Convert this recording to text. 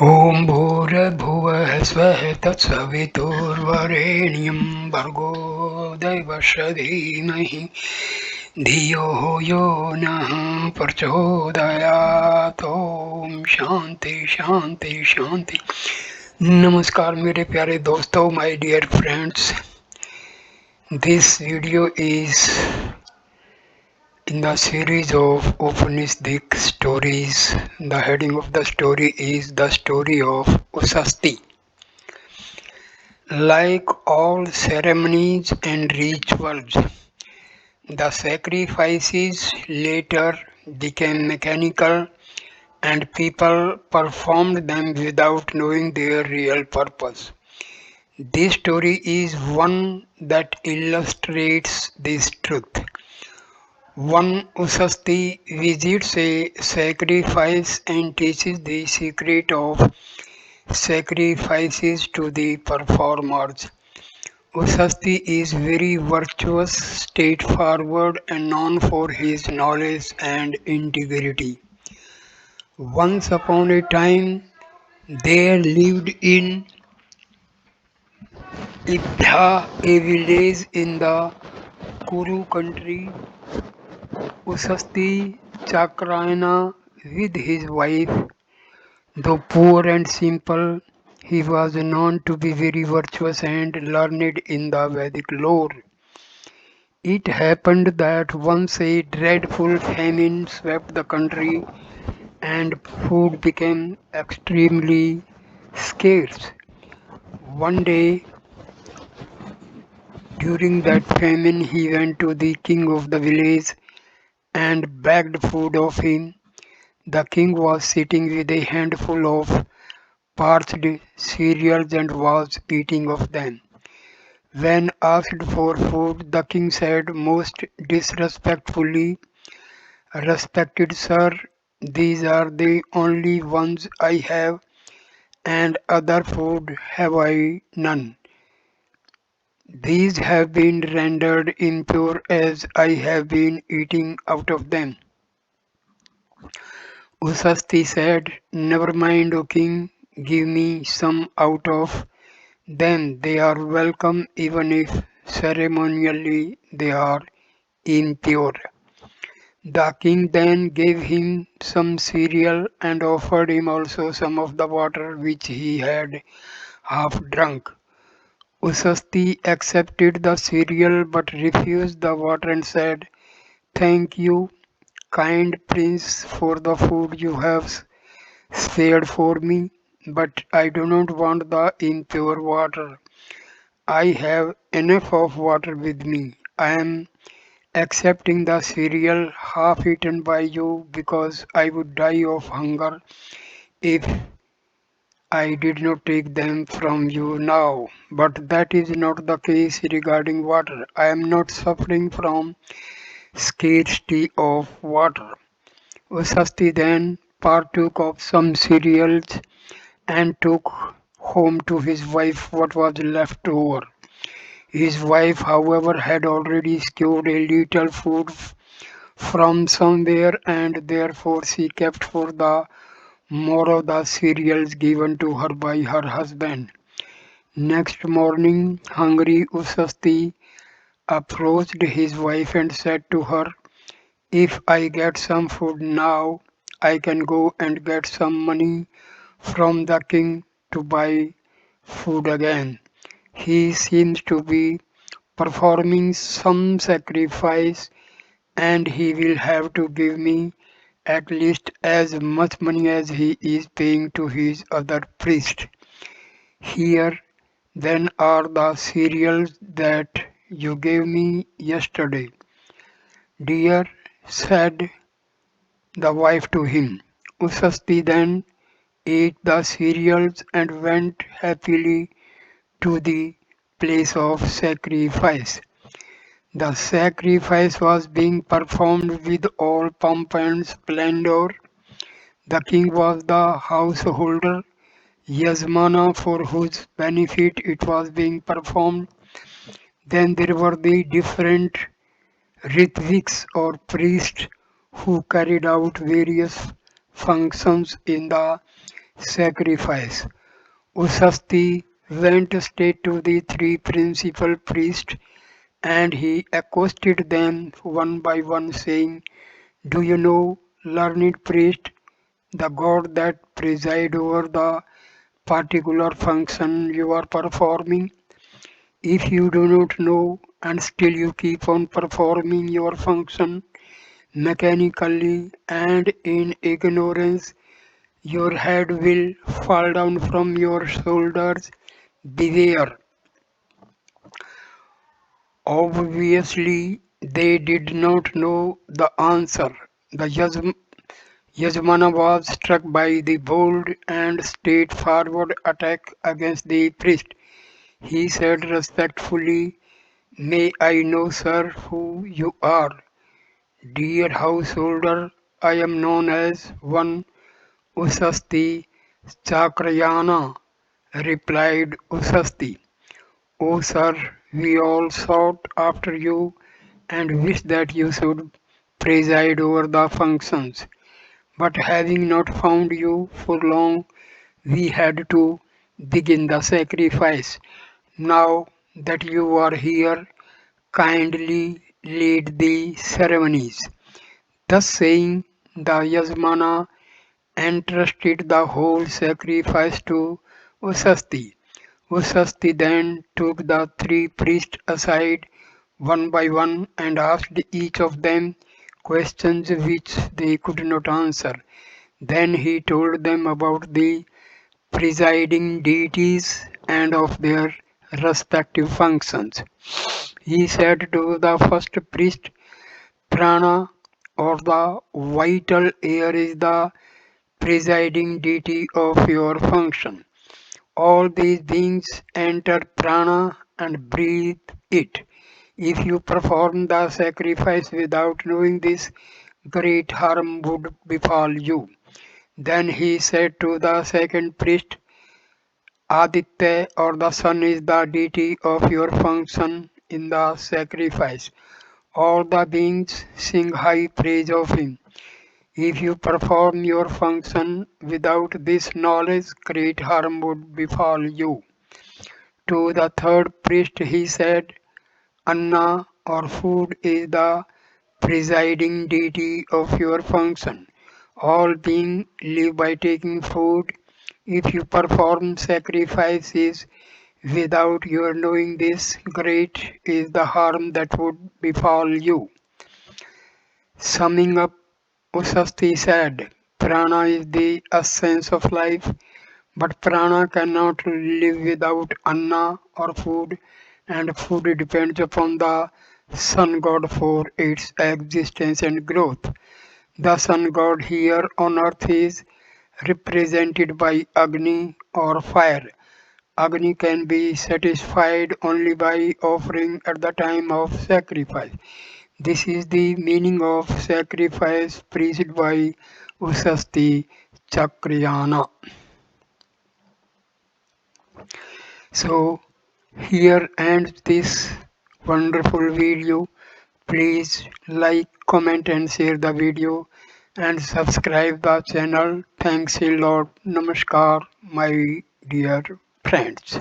ॐ भूर्भुवः स्वः तत्सवितुर्वरेण्यं भर्गो देवस्य धीमहि धियो यो नः प्रचोदयात्। ओम शांति शांति शांति। नमस्कार मेरे प्यारे दोस्तों, my dear friends. This video is in the series of Upanishadic stories. The heading of the story is the story of Usasti. Like all ceremonies and rituals, the sacrifices later became mechanical and people performed them without knowing their real purpose. This story is one that illustrates this truth. One Usasti visits a sacrifice and teaches the secret of sacrifices to the performers. Usasti is very virtuous, straightforward, and known for his knowledge and integrity. Once upon a time, there lived in Vidya, a village in the Kuru country, Usasti Chakrayana with his wife. Though poor and simple, he was known to be very virtuous and learned in the Vedic lore. It happened that once a dreadful famine swept the country and food became extremely scarce. One day during that famine, he went to the king of the village and begged food of him. The king was sitting with a handful of parched cereals and was eating of them. When asked for food, the king said most disrespectfully, "Respected sir, these are the only ones I have, and other food have I none. These have been rendered impure as I have been eating out of them." Usasti said, "Never mind, O king, give me some out of them. They are welcome even if ceremonially they are impure." The king then gave him some cereal and offered him also some of the water which he had half drunk. Usasti accepted the cereal but refused the water and said, "Thank you, kind prince, for the food you have spared for me, but I do not want the impure water. I have enough of water with me. I am accepting the cereal half eaten by you because I would die of hunger if I did not take them from you now. But that is not the case regarding water. I am not suffering from scarcity of water." Usasti then partook of some cereals and took home to his wife what was left over. His wife, however, had already secured a little food from somewhere, and therefore she kept for the more of the cereals given to her by her husband. Next morning, hungry Usasti approached his wife and said to her, "If I get some food now, I can go and get some money from the king to buy food again. He seems to be performing some sacrifice and he will have to give me at least as much money as he is paying to his other priest. Here then are the cereals that you gave me yesterday." "Dear," said the wife to him. Usasti then ate the cereals and went happily to the place of sacrifice. The sacrifice was being performed with all pomp and splendor. The king was the householder, yasna, for whose benefit it was being performed. Then there were the different rituals or priests who carried out various functions in the Sacrifice. Usasti went straight to the three principal priests and he accosted them one by one, saying, "Do you know, learned priest, the god that presides over the particular function you are performing? If you do not know and still you keep on performing your function mechanically and in ignorance, your head will fall down from your shoulders. Beware." Obviously, they did not know the answer. The Yajmana was struck by the bold and straightforward attack against the priest. He said respectfully, "May I know, sir, who you are?" "Dear householder, I am known as one Usasti Chakrayana," replied Usasti. "O sir, we all sought after you and wish that you should preside over the functions. But having not found you for long, we had to begin the sacrifice. Now that you are here, kindly lead the ceremonies." Thus saying, the Yajmana entrusted the whole sacrifice to Usasti. Usasti then took the three priests aside one by one and asked each of them questions which they could not answer. Then he told them about the presiding deities and of their respective functions. He said to the first priest, "Prana, or the vital air, is the presiding deity of your function. All these beings enter prana and breathe it. If you perform the sacrifice without knowing this, great harm would befall you." Then he said to the second priest, "Aditya, or the sun, is the deity of your function in the sacrifice. All the beings sing high praise of him. If you perform your function without this knowledge, great harm would befall you." To the third priest he said, "Anna, or food, is the presiding deity of your function. All beings live by taking food. If you perform sacrifices without your knowing this, great is the harm that would befall you." Summing up, Usasti said, "Prana is the essence of life, but prana cannot live without anna or food, and food depends upon the sun god for its existence and growth. The sun god here on earth is represented by Agni or fire. Agni can be satisfied only by offering at the time of sacrifice. This is the meaning of sacrifice preached by Usasti Chakriyana." So here ends this wonderful video. Please like, comment and share the video and subscribe the channel. Thanks a lot. Namaskar, my dear friends.